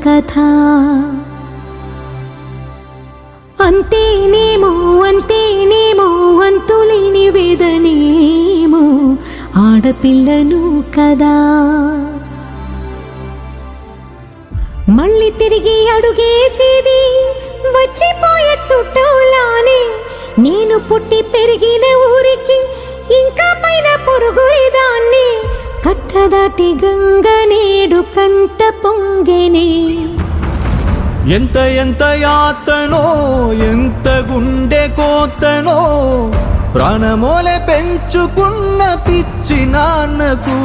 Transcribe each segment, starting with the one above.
కథ. అంతేనేమో అంతేనేమో అంతులేని వేదనేమో ఆడపిల్లను కదా. మళ్ళీ తిరిగి అడుగేసేది వచ్చిపోయే చుట్టూలానే. నేను పుట్టి పెరిగిన ఊరికి ఇంకా పైన పొరుగురిదాన్ని. కట్టదాటి గంగ నేడు కంట పొంగెనే. ఎంత ఎంత యాతనో ఎంత గుండె కోతనో ప్రాణమోలే పెంచుకున్న పిచ్చి నాన్నకు.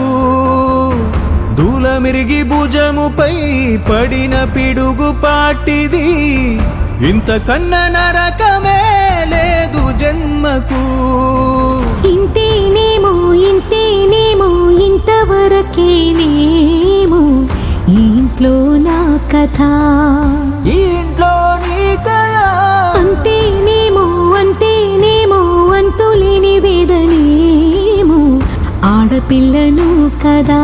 దూలమిరిగి భుజముపై పడిన పిడుగు పాటిది. ఇంతకన్న నరకమే లేదు జన్మకు. ఇంతేనేమో ఇంతేనేమో ఇంతవరకేనేమో ఈ ఇంట్లో నా కథ. ఈ ఇంట్లో నీ కథ. అంతేనేమో అంతేనేమో అంతులేని వేదనేమో ఆడపిల్లను కదా.